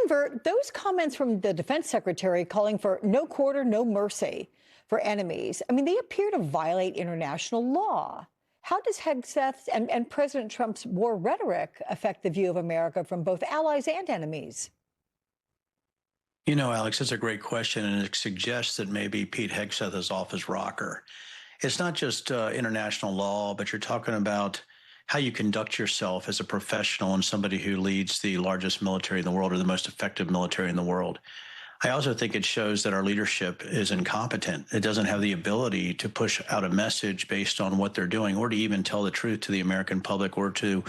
Denver, those comments from the defense secretary calling for no quarter, no mercy for enemies, I mean, they appear to violate international law. How does Hegseth and President Trump's war rhetoric affect the view of America from both allies and enemies? You know, Alex, that's a great question, and it suggests that maybe Pete Hegseth is off his rocker. It's not just international law, but you're talking about how you conduct yourself as a professional and somebody who leads the largest military in the world or the most effective military in the world. I also think it shows that our leadership is incompetent. It doesn't have the ability to push out a message based on what they're doing or to even tell the truth to the American public or to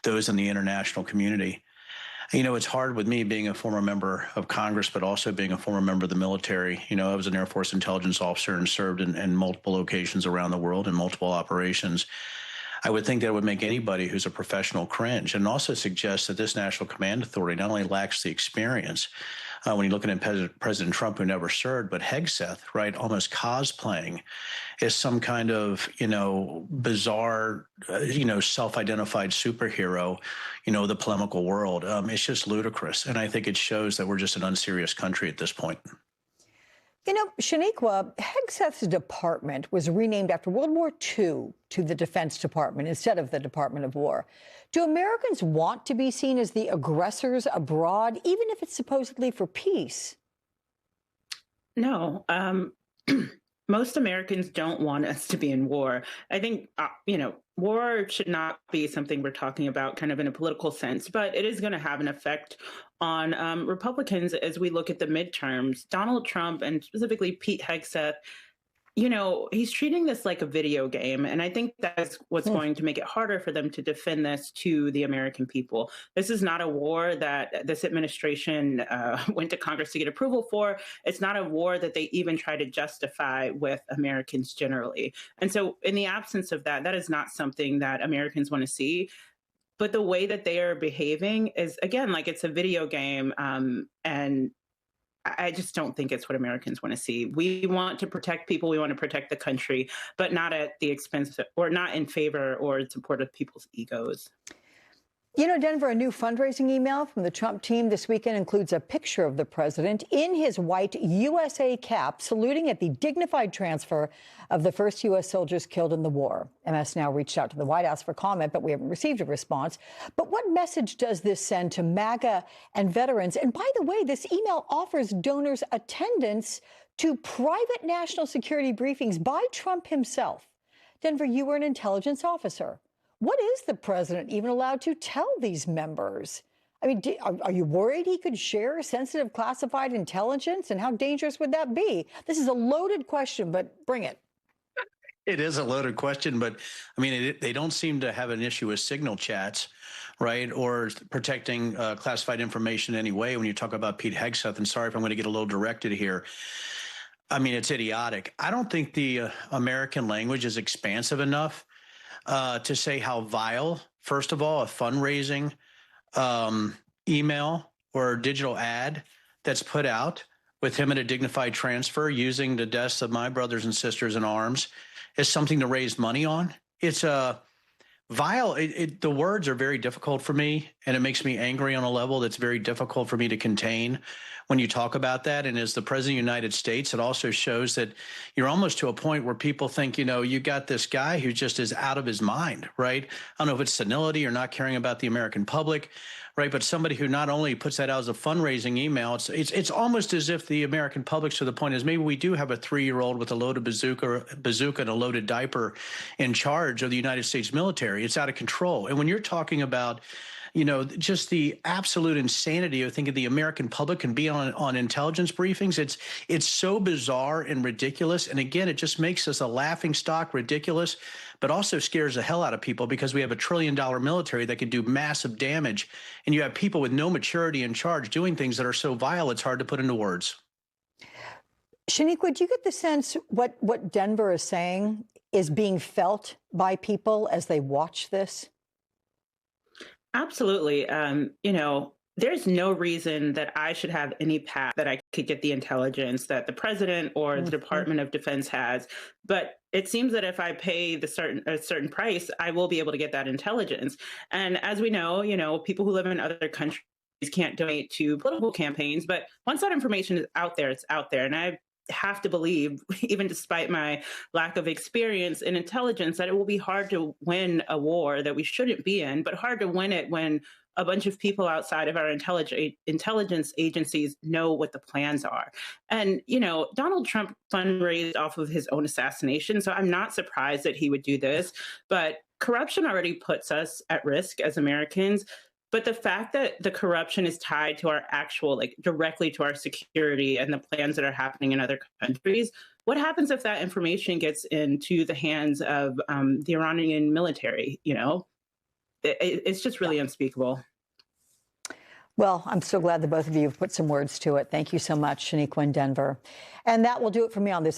those in the international community. You know, it's hard with me being a former member of Congress, but also being a former member of the military. You know, I was an Air Force intelligence officer and served in multiple locations around the world in multiple operations. I would think that would make anybody who's a professional cringe, and also suggests that this National Command Authority not only lacks the experience, when you're looking at President Trump, who never served, but Hegseth, right, almost cosplaying as some kind of, bizarre, self-identified superhero, the polemical world. It's just ludicrous. And I think it shows that we're just an unserious country at this point. You know, Shaniqua, Hegseth's department was renamed after World War II to the Defense Department instead of the Department of War. Do Americans want to be seen as the aggressors abroad, even if it's supposedly for peace? No. Most Americans don't want us to be in war. I think, war should not be something we're talking about kind of in a political sense, but it is going to have an effect on Republicans as we look at the midterms. Donald Trump, and specifically Pete Hegseth, he's treating this like a video game. And I think that's what's going to make it harder for them to defend this to the American people. This is not a war that this administration went to Congress to get approval for. It's not a war that they even try to justify with Americans generally. And so in the absence of that, that is not something that Americans want to see. But the way that they are behaving is, again, like it's a video game. And I just don't think it's what Americans want to see. We want to protect people. We want to protect the country, but not at the expense or not in favor or in support of people's egos. You know, Denver, a new fundraising email from the Trump team this weekend includes a picture of the president in his white USA cap, saluting at the dignified transfer of the first U.S. soldiers killed in the war. MS now reached out to the White House for comment, but we haven't received a response. But what message does this send to MAGA and veterans? And by the way, this email offers donors attendance to private national security briefings by Trump himself. Denver, you were an intelligence officer. What is the president even allowed to tell these members? I mean, are you worried he could share sensitive classified intelligence? And how dangerous would that be? This is a loaded question, but bring it. It is a loaded question, but I mean, they don't seem to have an issue with signal chats, right? Or protecting classified information anyway. When you talk about Pete Hegseth, and sorry if I'm going to get a little directed here. I mean, it's idiotic. I don't think the American language is expansive enough to say how vile, first of all, a fundraising email or digital ad that's put out with him at a dignified transfer using the deaths of my brothers and sisters in arms is something to raise money on. It's vile. The words are very difficult for me, and it makes me angry on a level that's very difficult for me to contain when you talk about that. And as the president of the United States, it also shows that you're almost to a point where people think, you got this guy who just is out of his mind, right? I don't know if it's senility or not caring about the American public, right? But somebody who not only puts that out as a fundraising email, it's almost as if the American public, to the point is maybe we do have a 3-year-old with a loaded bazooka and a loaded diaper in charge of the United States military. It's out of control. And when you're talking about just the absolute insanity of thinking the American public can be on intelligence briefings. It's so bizarre and ridiculous. And again, it just makes us a laughing stock, ridiculous, but also scares the hell out of people because we have $1 trillion military that can do massive damage. And you have people with no maturity in charge doing things that are so vile, it's hard to put into words. Shaniqua, do you get the sense what Denver is saying is being felt by people as they watch this? Absolutely. There's no reason that I should have any path that I could get the intelligence that the president or the Department of Defense has. But it seems that if I pay a certain price, I will be able to get that intelligence. And as we know, people who live in other countries can't donate to political campaigns. But once that information is out there, it's out there. And I have to believe, even despite my lack of experience in intelligence, that it will be hard to win a war that we shouldn't be in, but hard to win it when a bunch of people outside of our intelligence agencies know what the plans are. And, Donald Trump fundraised off of his own assassination, so I'm not surprised that he would do this. But corruption already puts us at risk as Americans. But the fact that the corruption is tied to our actual, directly to our security and the plans that are happening in other countries, what happens if that information gets into the hands of the Iranian military? It's just really unspeakable. Well, I'm so glad that both of you have put some words to it. Thank you so much, Shaniqua in Denver. And that will do it for me on this